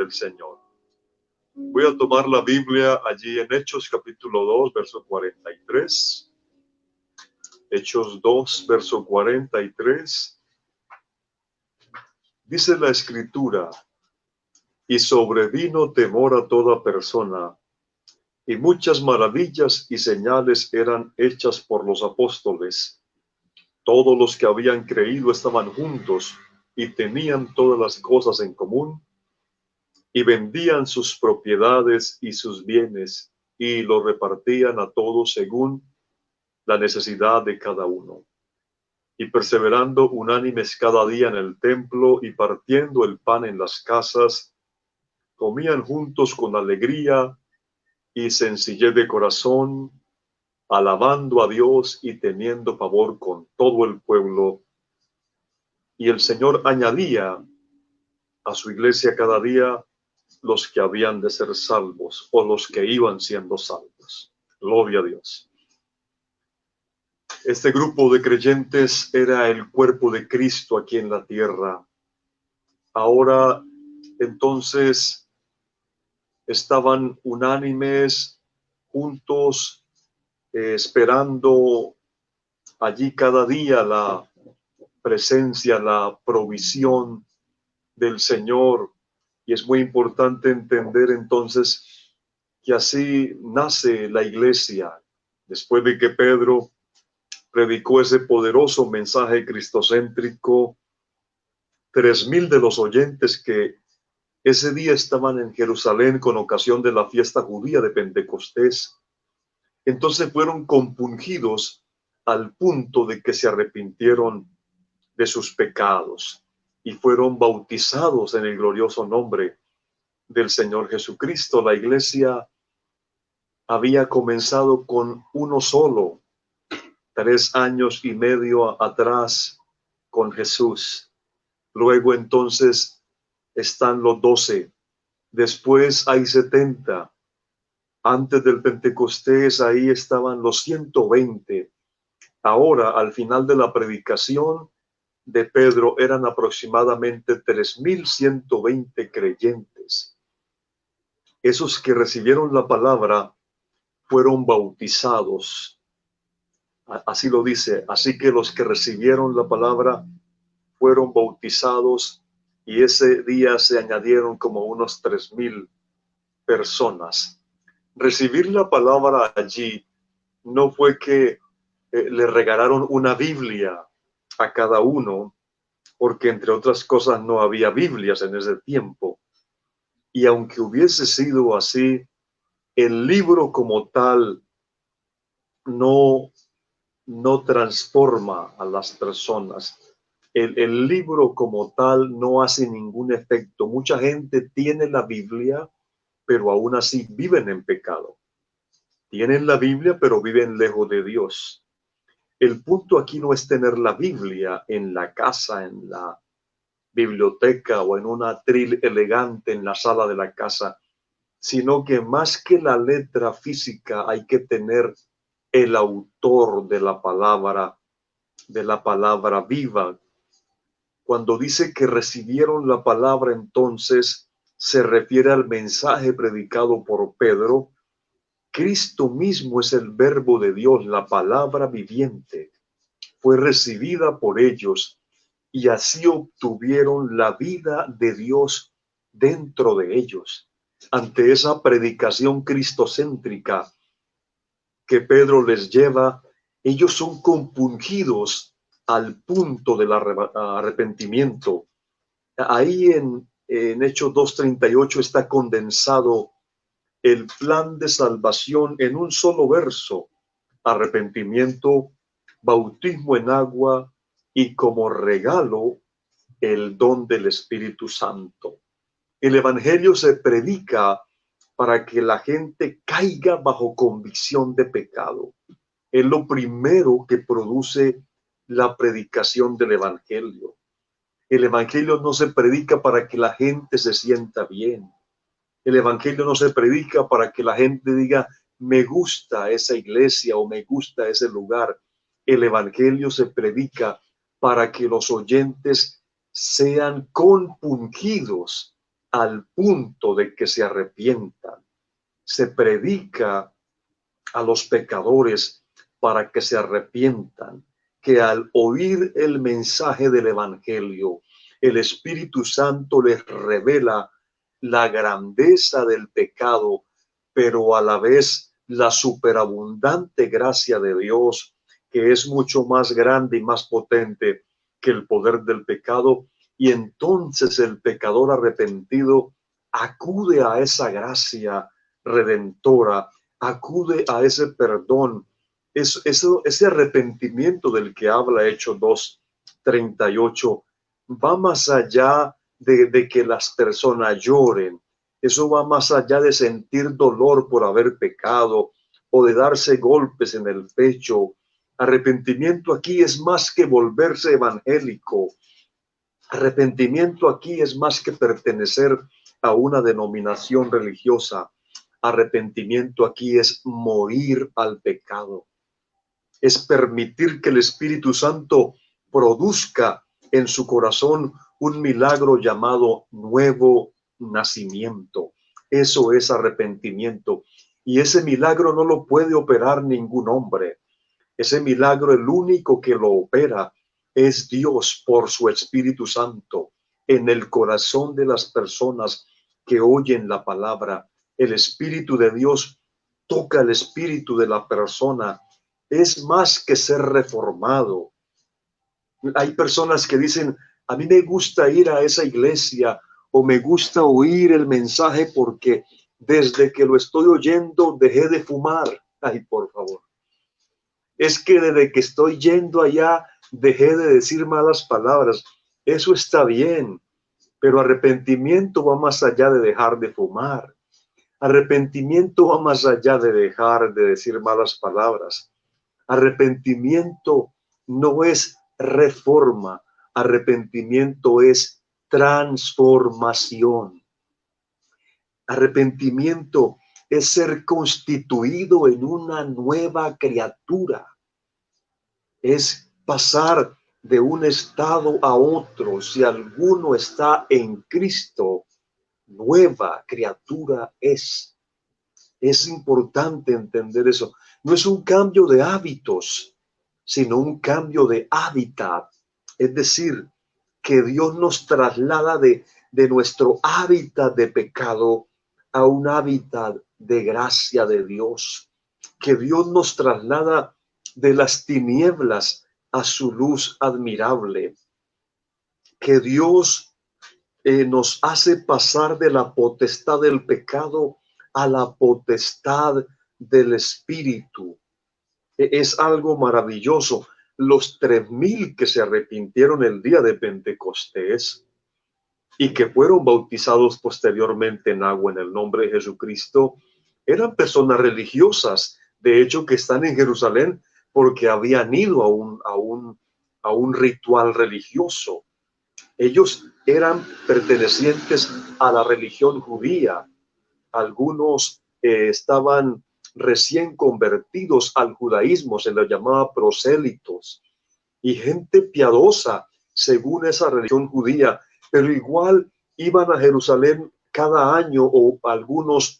del Señor. Voy a tomar la Biblia allí en Hechos capítulo 2, verso 43. Hechos 2, verso 43. Dice la Escritura: y sobrevino temor a toda persona, y muchas maravillas y señales eran hechas por los apóstoles. Todos los que habían creído estaban juntos y tenían todas las cosas en común, y vendían sus propiedades y sus bienes, y los repartían a todos según la necesidad de cada uno. Y perseverando unánimes cada día en el templo y partiendo el pan en las casas, comían juntos con alegría y sencillez de corazón, alabando a Dios y teniendo favor con todo el pueblo. Y el Señor añadía a su iglesia cada día los que habían de ser salvos, o los que iban siendo salvos. Gloria a Dios. Este grupo de creyentes era el cuerpo de Cristo aquí en la tierra. Ahora, entonces, estaban unánimes, juntos, esperando allí cada día la presencia, la provisión del Señor. Y es muy importante entender entonces que así nace la iglesia. Después de que Pedro predicó ese poderoso mensaje cristocéntrico, 3,000 de los oyentes que ese día estaban en Jerusalén con ocasión de la fiesta judía de Pentecostés, entonces fueron compungidos al punto de que se arrepintieron de sus pecados y fueron bautizados en el glorioso nombre del Señor Jesucristo. La iglesia había comenzado con uno solo, 3 años y medio atrás con Jesús. Luego entonces están los 12. Después hay 70. Antes del Pentecostés ahí estaban los 120. Ahora, al final de la predicación de Pedro, eran aproximadamente 3,120 creyentes. Esos que recibieron la palabra fueron bautizados. Así lo dice. Así que los que recibieron la palabra fueron bautizados, y ese día se añadieron como unos 3,000 personas. Recibir la palabra allí no fue que le regalaron una Biblia a cada uno, porque entre otras cosas no había Biblias en ese tiempo. Y aunque hubiese sido así, el libro como tal no transforma a las personas. El libro como tal no hace ningún efecto. Mucha gente tiene la Biblia, pero aún así viven en pecado. Tienen la Biblia, pero viven lejos de Dios. El punto aquí no es tener la Biblia en la casa, en la biblioteca o en un atril elegante en la sala de la casa, sino que más que la letra física hay que tener el autor de la palabra viva. Cuando dice que recibieron la palabra, entonces se refiere al mensaje predicado por Pedro. Cristo mismo es el verbo de Dios, la palabra viviente. Fue recibida por ellos y así obtuvieron la vida de Dios dentro de ellos. Ante esa predicación cristocéntrica que Pedro les lleva, ellos son compungidos al punto del arrepentimiento. Ahí en Hechos 2:38 está condensado el plan de salvación en un solo verso: arrepentimiento, bautismo en agua y como regalo el don del Espíritu Santo. El Evangelio se predica para que la gente caiga bajo convicción de pecado. Es lo primero que produce la predicación del Evangelio. El Evangelio no se predica para que la gente se sienta bien. El Evangelio no se predica para que la gente diga, me gusta esa iglesia o me gusta ese lugar. El Evangelio se predica para que los oyentes sean compungidos al punto de que se arrepientan. Se predica a los pecadores para que se arrepientan, que al oír el mensaje del Evangelio, el Espíritu Santo les revela la grandeza del pecado, pero a la vez la superabundante gracia de Dios, que es mucho más grande y más potente que el poder del pecado. Y entonces el pecador arrepentido acude a esa gracia redentora, acude a ese perdón, ese arrepentimiento del que habla Hechos 2:38, va más allá de que las personas lloren. Eso va más allá de sentir dolor por haber pecado o de darse golpes en el pecho. Arrepentimiento aquí es más que volverse evangélico. Arrepentimiento aquí es más que pertenecer a una denominación religiosa. Arrepentimiento aquí es morir al pecado. Es permitir que el Espíritu Santo produzca en su corazón un milagro llamado nuevo nacimiento. Eso es arrepentimiento. Y ese milagro no lo puede operar ningún hombre. Ese milagro, el único que lo opera es Dios por su Espíritu Santo en el corazón de las personas que oyen la palabra. El Espíritu de Dios toca el espíritu de la persona. Es más que ser reformado. Hay personas que dicen, a mí me gusta ir a esa iglesia o me gusta oír el mensaje porque desde que lo estoy oyendo dejé de fumar. Ay, por favor. Es que desde que estoy yendo allá dejé de decir malas palabras. Eso está bien, pero arrepentimiento va más allá de dejar de fumar. Arrepentimiento va más allá de dejar de decir malas palabras. Arrepentimiento no es reforma, arrepentimiento es transformación. Arrepentimiento es ser constituido en una nueva criatura. Es pasar de un estado a otro. Si alguno está en Cristo, nueva criatura es. Es importante entender eso. No es un cambio de hábitos, sino un cambio de hábitat. Es decir, que Dios nos traslada de nuestro hábitat de pecado a un hábitat de gracia de Dios. Que Dios nos traslada de las tinieblas a su luz admirable. Que Dios nos hace pasar de la potestad del pecado a la potestad del Espíritu. Es algo maravilloso. Los 3,000 que se arrepintieron el día de Pentecostés y que fueron bautizados posteriormente en agua en el nombre de Jesucristo, eran personas religiosas, de hecho que están en Jerusalén porque habían ido a un ritual religioso. Ellos eran pertenecientes a la religión judía. Algunos estaban recién convertidos al judaísmo, se les llamaba prosélitos, y gente piadosa según esa religión judía, pero igual iban a Jerusalén cada año o algunos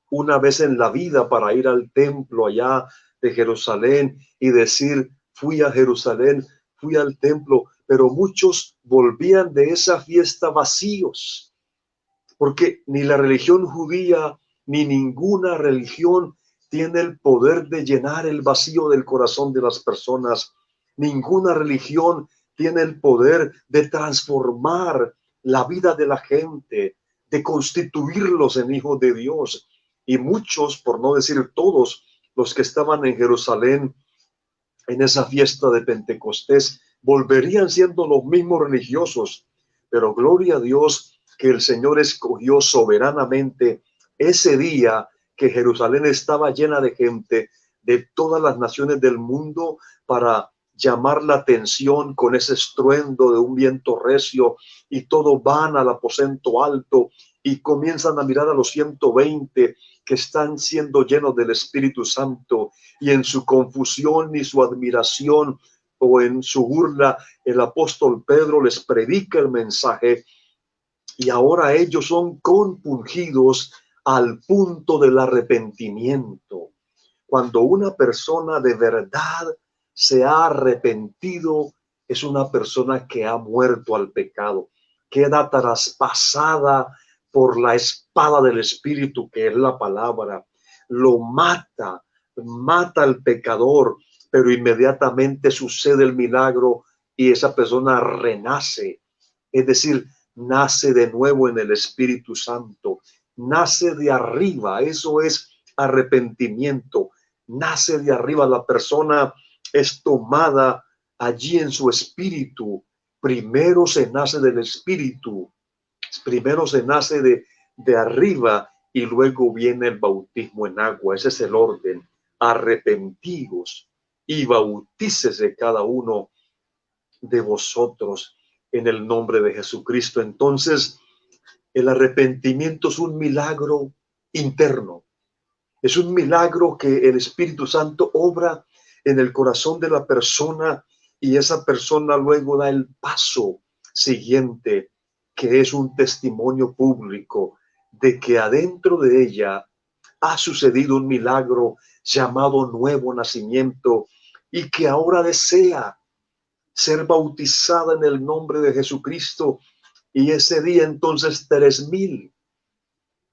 una vez en la vida para ir al templo allá de Jerusalén y decir, fui a Jerusalén, fui al templo, pero muchos volvían de esa fiesta vacíos, porque ni la religión judía ni ninguna religión tiene el poder de llenar el vacío del corazón de las personas. Ninguna religión tiene el poder de transformar la vida de la gente, de constituirlos en hijos de Dios. Y muchos, por no decir todos, los que estaban en Jerusalén en esa fiesta de Pentecostés, volverían siendo los mismos religiosos. Pero gloria a Dios que el Señor escogió soberanamente ese día que Jerusalén estaba llena de gente de todas las naciones del mundo para llamar la atención con ese estruendo de un viento recio, y todos van al aposento alto y comienzan a mirar a los 120 que están siendo llenos del Espíritu Santo, y en su confusión y su admiración o en su burla, el apóstol Pedro les predica el mensaje y ahora ellos son compungidos al punto del arrepentimiento. Cuando una persona de verdad se ha arrepentido, es una persona que ha muerto al pecado, queda traspasada por la espada del Espíritu, que es la palabra, lo mata, mata al pecador, pero inmediatamente sucede el milagro y esa persona renace, es decir, nace de nuevo en el Espíritu Santo, nace de arriba, eso es arrepentimiento, nace de arriba, la persona es tomada allí en su espíritu. Primero se nace del espíritu, primero se nace de arriba y luego viene el bautismo en agua. Ese es el orden. Arrepentidos y bautícese cada uno de vosotros en el nombre de Jesucristo. Entonces, el arrepentimiento es un milagro interno. Es un milagro que el Espíritu Santo obra en el corazón de la persona y esa persona luego da el paso siguiente, que es un testimonio público de que adentro de ella ha sucedido un milagro llamado nuevo nacimiento y que ahora desea ser bautizada en el nombre de Jesucristo. Y ese día entonces 3,000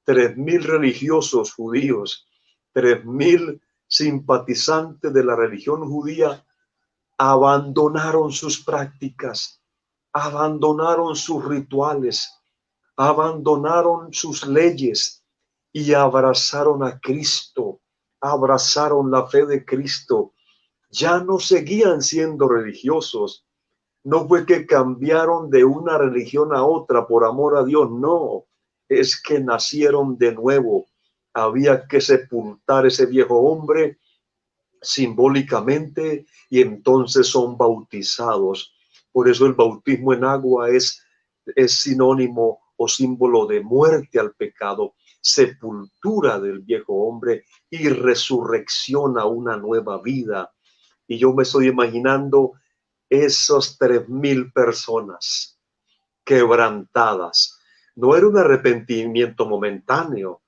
religiosos judíos, 3,000 simpatizantes de la religión judía abandonaron sus prácticas, abandonaron sus rituales, abandonaron sus leyes y abrazaron a Cristo, abrazaron la fe de Cristo. Ya no seguían siendo religiosos. No fue que cambiaron de una religión a otra por amor a Dios, no. Es que nacieron de nuevo. Había que sepultar ese viejo hombre simbólicamente y entonces son bautizados. Por eso el bautismo en agua es sinónimo o símbolo de muerte al pecado, sepultura del viejo hombre y resurrección a una nueva vida. Y yo me estoy imaginando esos 3,000 personas quebrantadas. No era un arrepentimiento momentáneo.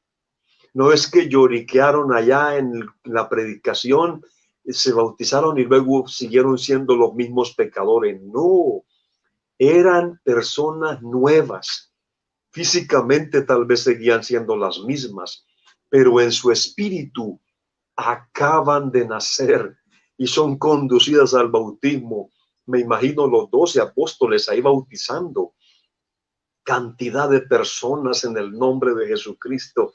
No es que lloriquearon allá en la predicación, se bautizaron y luego siguieron siendo los mismos pecadores. No, eran personas nuevas. Físicamente tal vez seguían siendo las mismas, pero en su espíritu acaban de nacer y son conducidas al bautismo. Me imagino los 12 apóstoles ahí bautizando. Cantidad de personas en el nombre de Jesucristo.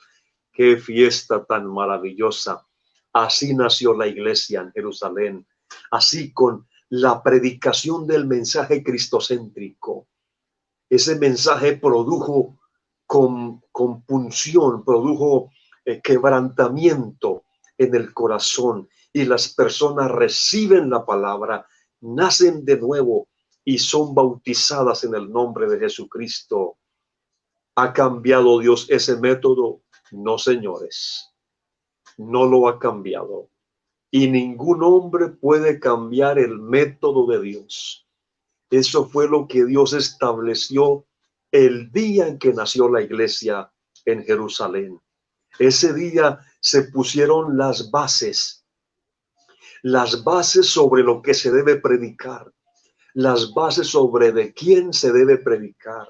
Qué fiesta tan maravillosa. Así nació la iglesia en Jerusalén. Así con la predicación del mensaje cristocéntrico. Ese mensaje produjo compunción, produjo quebrantamiento en el corazón y las personas reciben la palabra, nacen de nuevo y son bautizadas en el nombre de Jesucristo. ¿Ha cambiado Dios ese método? No, señores, no lo ha cambiado. Y ningún hombre puede cambiar el método de Dios. Eso fue lo que Dios estableció el día en que nació la iglesia en Jerusalén. Ese día se pusieron las bases sobre lo que se debe predicar, las bases sobre de quién se debe predicar,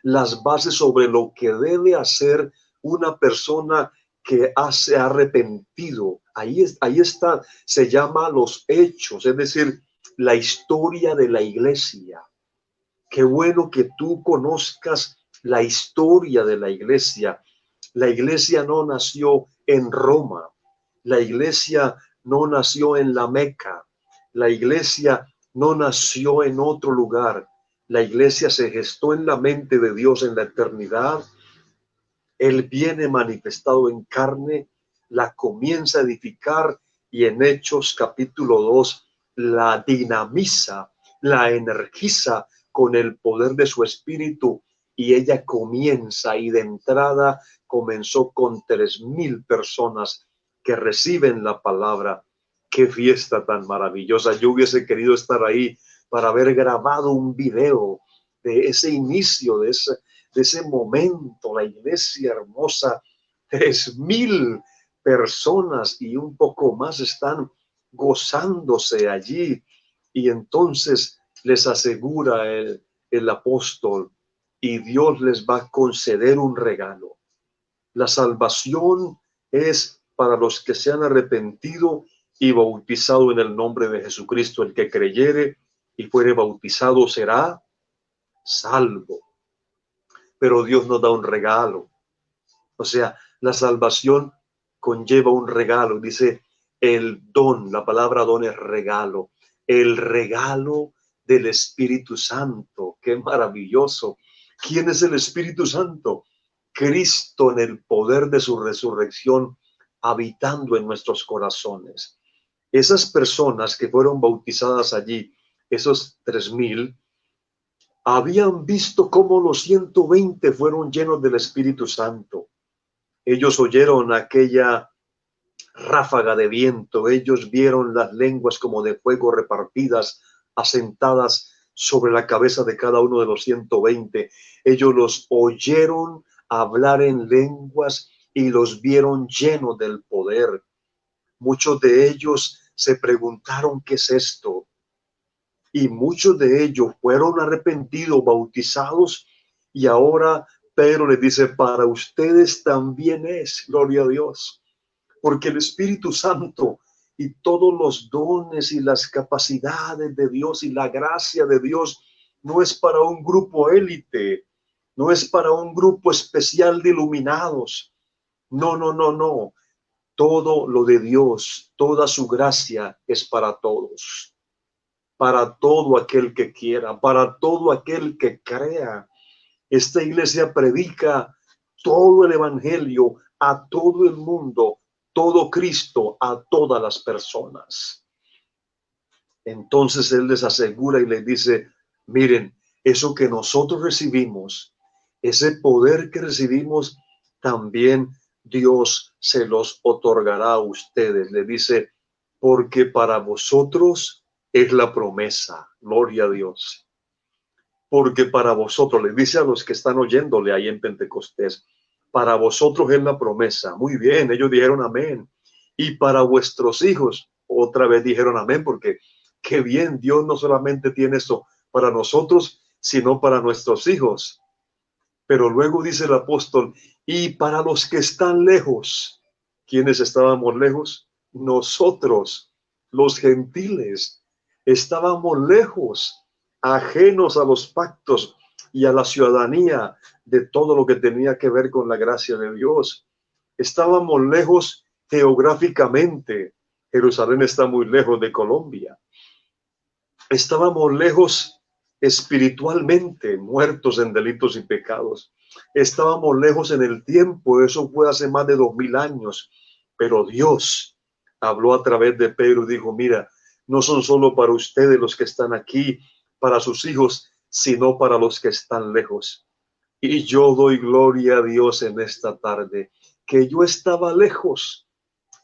las bases sobre lo que debe hacer una persona que se ha arrepentido. Ahí está, se llama los hechos, es decir, la historia de la iglesia. Qué bueno que tú conozcas la historia de la iglesia. La iglesia no nació en Roma. La iglesia no nació en la Meca. La iglesia no nació en otro lugar. La iglesia se gestó en la mente de Dios en la eternidad. Él viene manifestado en carne, la comienza a edificar y en Hechos capítulo 2 la dinamiza, la energiza con el poder de su espíritu y ella comienza y de entrada comenzó con 3,000 personas que reciben la palabra. Qué fiesta tan maravillosa. Yo hubiese querido estar ahí para haber grabado un video de ese inicio, de ese momento, la iglesia hermosa, 3,000 personas y un poco más están gozándose allí. Y entonces les asegura el apóstol, y Dios les va a conceder un regalo. La salvación es para los que se han arrepentido y bautizado en el nombre de Jesucristo. El que creyere y fuere bautizado será salvo. Pero Dios nos da un regalo. O sea, la salvación conlleva un regalo. Dice el don, la palabra don es regalo. El regalo del Espíritu Santo. ¡Qué maravilloso! ¿Quién es el Espíritu Santo? Cristo en el poder de su resurrección, habitando en nuestros corazones. Esas personas que fueron bautizadas allí, esos 3,000, habían visto cómo los 120 fueron llenos del Espíritu Santo. Ellos oyeron aquella ráfaga de viento, ellos vieron las lenguas como de fuego repartidas, asentadas sobre la cabeza de cada uno de los 120. Ellos los oyeron hablar en lenguas y los vieron llenos del poder. Muchos de ellos se preguntaron, ¿qué es esto? Y muchos de ellos fueron arrepentidos, bautizados, y ahora Pedro les dice, para ustedes también es, gloria a Dios, porque el Espíritu Santo y todos los dones y las capacidades de Dios y la gracia de Dios no es para un grupo élite, no es para un grupo especial de iluminados. No, no, no, no. Todo lo de Dios, toda su gracia es para todos, para todo aquel que quiera, para todo aquel que crea. Esta iglesia predica todo el evangelio a todo el mundo, todo Cristo a todas las personas. Entonces Él les asegura y les dice, miren, eso que nosotros recibimos, ese poder que recibimos, también Dios se los otorgará a ustedes. Le dice, porque para vosotros es la promesa, gloria a Dios. Porque para vosotros, le dice a los que están oyéndole ahí en Pentecostés, para vosotros es la promesa. Muy bien, ellos dijeron amén. Y para vuestros hijos, otra vez dijeron amén, porque qué bien, Dios no solamente tiene esto para nosotros, sino para nuestros hijos. Pero luego dice el apóstol, y para los que están lejos. ¿Quiénes estábamos lejos? Nosotros, los gentiles, estábamos lejos, ajenos a los pactos y a la ciudadanía de todo lo que tenía que ver con la gracia de Dios. Estábamos lejos geográficamente. Jerusalén está muy lejos de Colombia. Estábamos lejos espiritualmente, muertos en delitos y pecados. Estábamos lejos en el tiempo, eso fue hace más de 2000 años. Pero Dios habló a través de Pedro y dijo, mira, no son solo para ustedes los que están aquí, para sus hijos, sino para los que están lejos. Y yo doy gloria a Dios en esta tarde, que yo estaba lejos,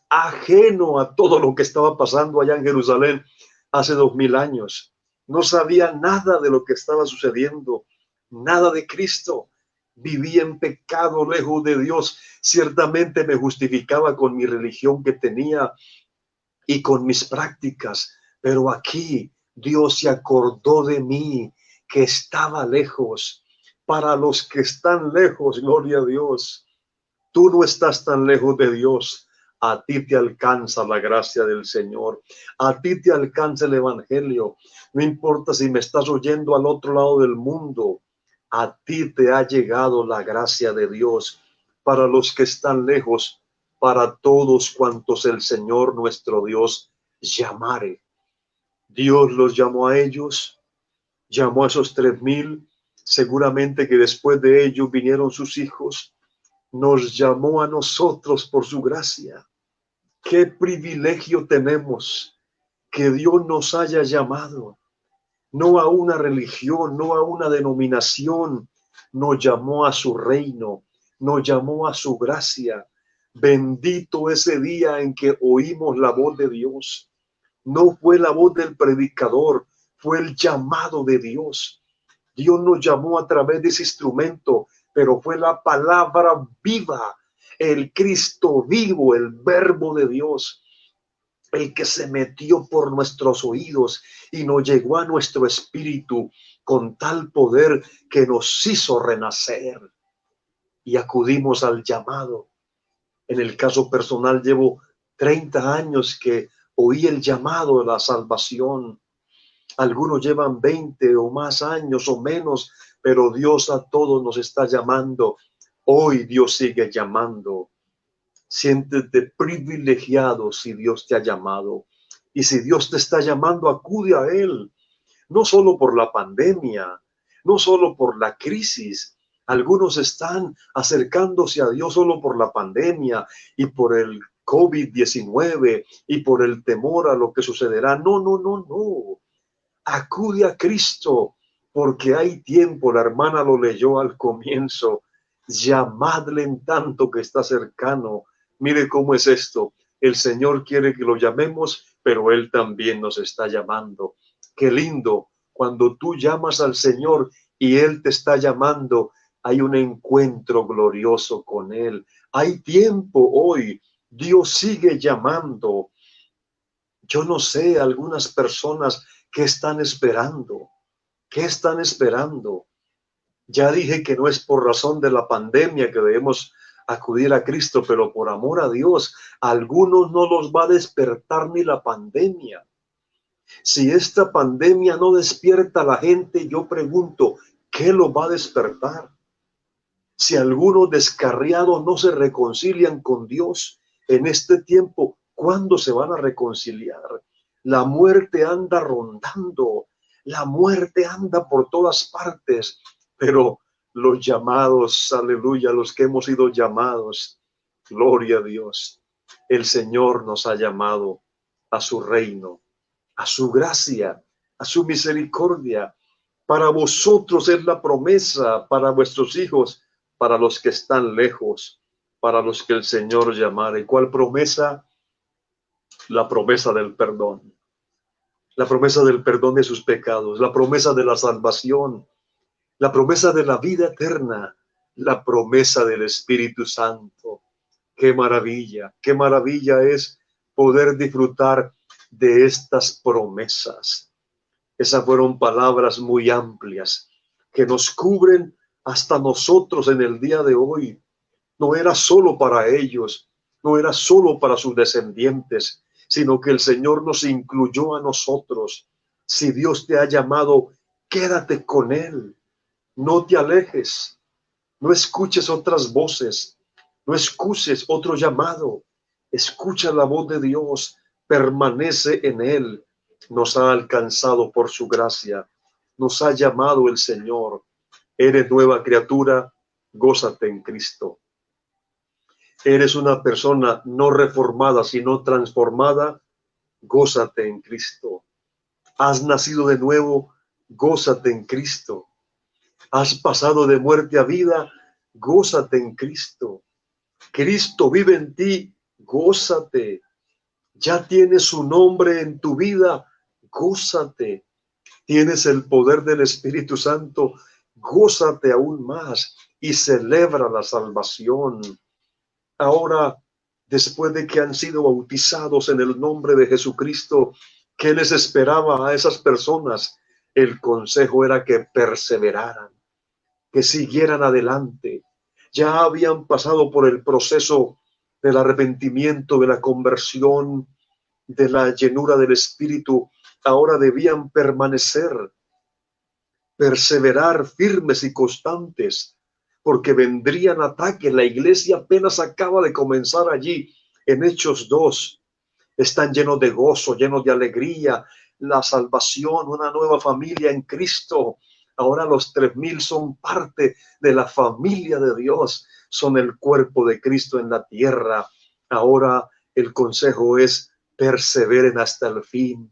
ajeno a todo lo que estaba pasando allá en Jerusalén hace 2000 años. No sabía nada de lo que estaba sucediendo, nada de Cristo. Vivía en pecado lejos de Dios. Ciertamente me justificaba con mi religión que tenía y con mis prácticas, pero aquí Dios se acordó de mí, que estaba lejos. Para los que están lejos, gloria a Dios, tú no estás tan lejos de Dios. A ti te alcanza la gracia del Señor. A ti te alcanza el evangelio. No importa si me estás oyendo al otro lado del mundo. A ti te ha llegado la gracia de Dios. Para los que están lejos, para todos cuantos el Señor nuestro Dios llamare. Dios los llamó a ellos, llamó a esos 3000. Seguramente que después de ellos vinieron sus hijos. Nos llamó a nosotros por su gracia. Qué privilegio tenemos que Dios nos haya llamado, no a una religión, no a una denominación, nos llamó a su reino, nos llamó a su gracia. Bendito ese día en que oímos la voz de Dios. No fue la voz del predicador, fue el llamado de Dios. Dios nos llamó a través de ese instrumento pero fue la palabra viva, el Cristo vivo, el Verbo de Dios, el que se metió por nuestros oídos y nos llegó a nuestro espíritu con tal poder que nos hizo renacer. Y acudimos al llamado. En el caso personal, llevo 30 años que oí el llamado de la salvación. Algunos llevan 20 o más años o menos, pero Dios a todos nos está llamando. Hoy Dios sigue llamando. Siéntete privilegiado si Dios te ha llamado. Y si Dios te está llamando, acude a Él. No solo por la pandemia, no solo por la crisis. Algunos están acercándose a Dios solo por la pandemia y por el COVID-19 y por el temor a lo que sucederá. No, no, no, no. Acude a Cristo porque hay tiempo. La hermana lo leyó al comienzo. Llamadle en tanto que está cercano. Mire cómo es esto. El Señor quiere que lo llamemos, pero Él también nos está llamando. Qué lindo cuando tú llamas al Señor y Él te está llamando. Hay un encuentro glorioso con Él. Hay tiempo hoy. Dios sigue llamando. Yo no sé, algunas personas que están esperando. ¿Qué están esperando? Ya dije que no es por razón de la pandemia que debemos acudir a Cristo, pero por amor a Dios, a algunos no los va a despertar ni la pandemia. Si esta pandemia no despierta a la gente, yo pregunto, ¿qué lo va a despertar? Si algunos descarriados no se reconcilian con Dios en este tiempo, ¿cuándo se van a reconciliar? La muerte anda rondando, la muerte anda por todas partes, pero los llamados, aleluya, los que hemos sido llamados, gloria a Dios, el Señor nos ha llamado a su reino, a su gracia, a su misericordia. Para vosotros es la promesa, para vuestros hijos, para los que están lejos, para los que el Señor llamare. ¿Cuál promesa? La promesa del perdón. La promesa del perdón de sus pecados, la promesa de la salvación, la promesa de la vida eterna, la promesa del Espíritu Santo. Qué maravilla es poder disfrutar de estas promesas. Esas fueron palabras muy amplias que nos cubren hasta nosotros en el día de hoy. No era solo para ellos, no era solo para sus descendientes, sino que el Señor nos incluyó a nosotros. Si Dios te ha llamado, quédate con Él. No te alejes, no escuches otras voces, no escuches otro llamado. Escucha la voz de Dios, permanece en Él. Nos ha alcanzado por su gracia, nos ha llamado el Señor. Eres nueva criatura, gózate en Cristo. Eres una persona no reformada, sino transformada, gózate en Cristo. Has nacido de nuevo, gózate en Cristo. Has pasado de muerte a vida, gózate en Cristo. Cristo vive en ti, gózate. Ya tienes su nombre en tu vida, gózate. Tienes el poder del Espíritu Santo, gózate aún más y celebra la salvación. Ahora, después de que han sido bautizados en el nombre de Jesucristo, ¿qué les esperaba a esas personas? El consejo era que perseveraran, que siguieran adelante. Ya habían pasado por el proceso del arrepentimiento, de la conversión, de la llenura del Espíritu. Ahora debían perseverar firmes y constantes, porque vendrían ataques. La iglesia apenas acaba de comenzar allí en Hechos 2. Están llenos de gozo, llenos de alegría, la salvación, una nueva familia en Cristo. Ahora los 3,000 son parte de la familia de Dios, son el cuerpo de Cristo en la tierra. Ahora el consejo es perseveren hasta el fin,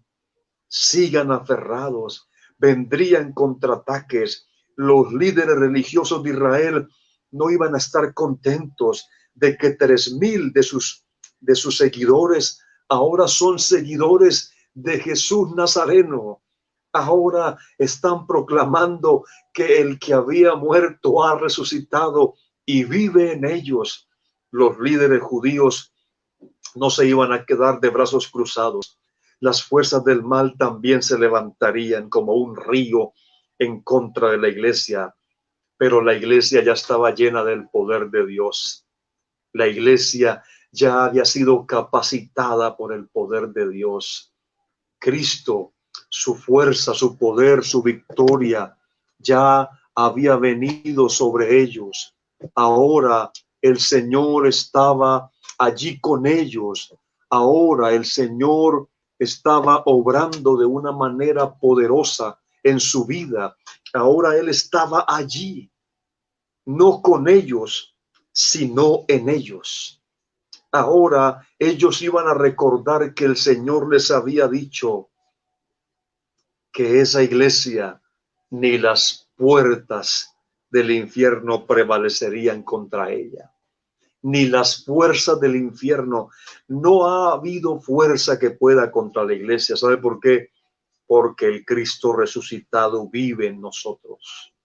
sigan aferrados. Vendrían contraataques. Los líderes religiosos de Israel no iban a estar contentos de que 3,000 de sus seguidores ahora son seguidores de Jesús Nazareno. Ahora están proclamando que el que había muerto ha resucitado y vive en ellos. Los líderes judíos no se iban a quedar de brazos cruzados. Las fuerzas del mal también se levantarían como un río en contra de la iglesia, pero la iglesia ya estaba llena del poder de Dios. La iglesia ya había sido capacitada por el poder de Dios. Cristo, su fuerza, su poder, su victoria, ya había venido sobre ellos. Ahora el Señor estaba allí con ellos. Ahora el Señor estaba obrando de una manera poderosa en su vida. Ahora Él estaba allí, no con ellos, sino en ellos. Ahora ellos iban a recordar que el Señor les había dicho que esa iglesia ni las puertas del infierno prevalecerían contra ella, ni las fuerzas del infierno. No ha habido fuerza que pueda contra la iglesia. ¿Sabe por qué? Porque el Cristo resucitado vive en nosotros.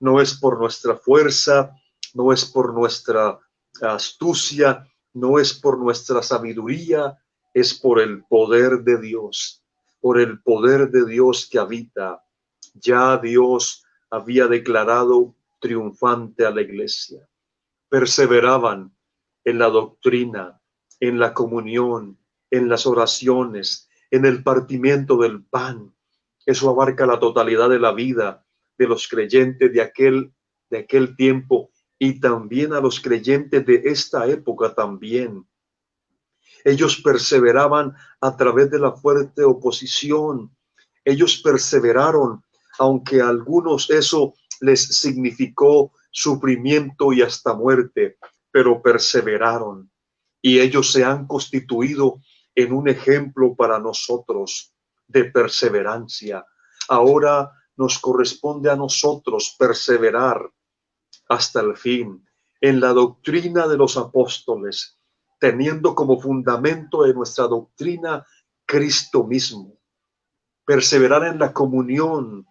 No es por nuestra fuerza, no es por nuestra astucia, no es por nuestra sabiduría, es por el poder de Dios, por el poder de Dios que habita. Ya Dios había declarado triunfante a la iglesia. Perseveraban en la doctrina, en la comunión, en las oraciones, en el partimiento del pan. Eso abarca la totalidad de la vida de los creyentes de aquel tiempo y también a los creyentes de esta época también. Ellos perseveraban a través de la fuerte oposición. Ellos perseveraron, aunque a algunos eso les significó sufrimiento y hasta muerte, pero perseveraron. Y ellos se han constituido en un ejemplo para nosotros de perseverancia. Ahora nos corresponde a nosotros perseverar hasta el fin en la doctrina de los apóstoles, teniendo como fundamento de nuestra doctrina Cristo mismo. Perseverar en la comunión.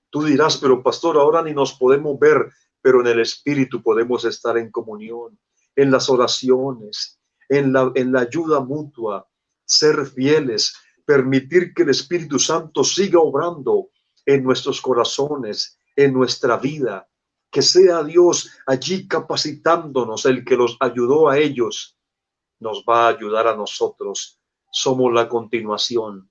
Tú dirás, pero pastor, ahora ni nos podemos ver, pero en el Espíritu podemos estar en comunión, en las oraciones, en la ayuda mutua, ser fieles, permitir que el Espíritu Santo siga obrando en nuestros corazones, en nuestra vida, que sea Dios allí capacitándonos. El que los ayudó a ellos nos va a ayudar a nosotros. Somos la continuación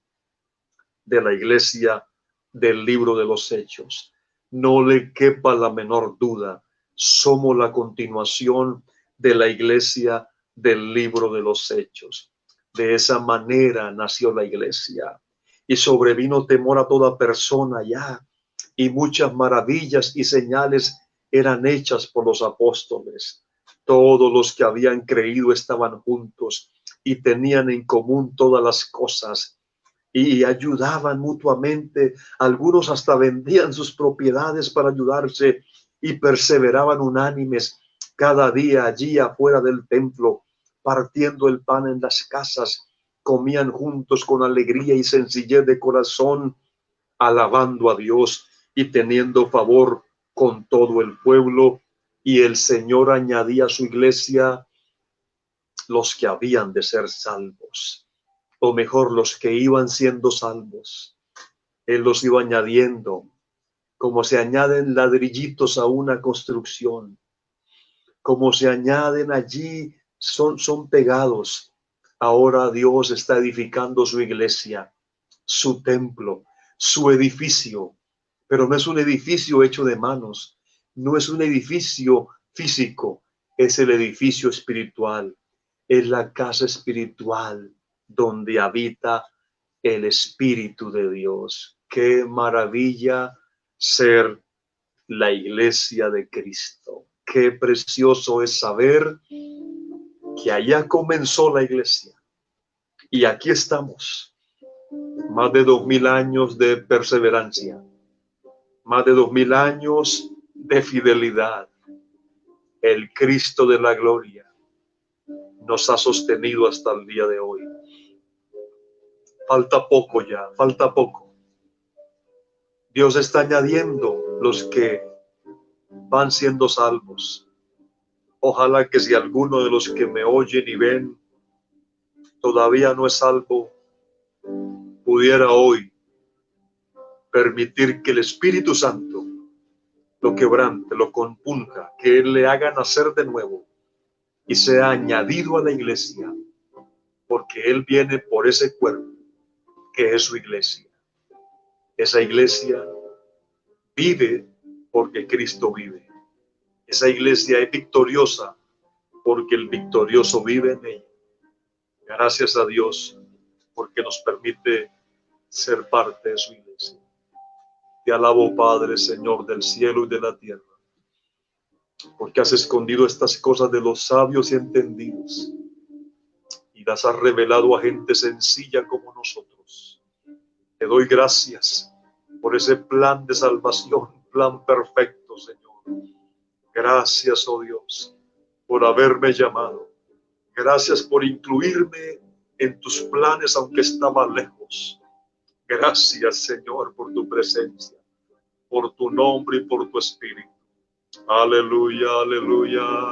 de la iglesia del libro de los Hechos. No le quepa la menor duda. Somos la continuación de la iglesia del libro de los Hechos. De esa manera nació la iglesia y sobrevino temor a toda persona ya, y muchas maravillas y señales eran hechas por los apóstoles. Todos los que habían creído estaban juntos y tenían en común todas las cosas y ayudaban mutuamente. Algunos hasta vendían sus propiedades para ayudarse y perseveraban unánimes cada día allí afuera del templo, partiendo el pan en las casas. Comían juntos con alegría y sencillez de corazón, alabando a Dios y teniendo favor con todo el pueblo. Y el Señor añadía a su iglesia los que habían de ser salvos, o mejor, los que iban siendo salvos. Él los iba añadiendo, como se añaden ladrillitos a una construcción, como se añaden allí, son pegados. Ahora Dios está edificando su iglesia, su templo, su edificio, pero no es un edificio hecho de manos, no es un edificio físico, es el edificio espiritual, es la casa espiritual donde habita el Espíritu de Dios. Qué maravilla ser la iglesia de Cristo. Qué precioso es saber que allá comenzó la iglesia y aquí estamos. Más de 2000 años de perseverancia, más de 2000 años de fidelidad. El Cristo de la gloria nos ha sostenido hasta el día de hoy. Falta poco ya, falta poco. Dios está añadiendo los que van siendo salvos. Ojalá que si alguno de los que me oyen y ven todavía no es salvo, pudiera hoy permitir que el Espíritu Santo lo quebrante, lo compunja, que Él le haga nacer de nuevo y sea añadido a la iglesia, porque Él viene por ese cuerpo que es su iglesia. Esa iglesia vive porque Cristo vive. Esa iglesia es victoriosa porque el victorioso vive en ella. Gracias a Dios porque nos permite ser parte de su iglesia. Te alabo, Padre, Señor del cielo y de la tierra, porque has escondido estas cosas de los sabios y entendidos y las has revelado a gente sencilla como nosotros. Te doy gracias por ese plan de salvación, plan perfecto, Señor. Gracias, oh Dios, por haberme llamado. Gracias por incluirme en tus planes, aunque estaba lejos. Gracias, Señor, por tu presencia, por tu nombre y por tu espíritu. Aleluya, aleluya.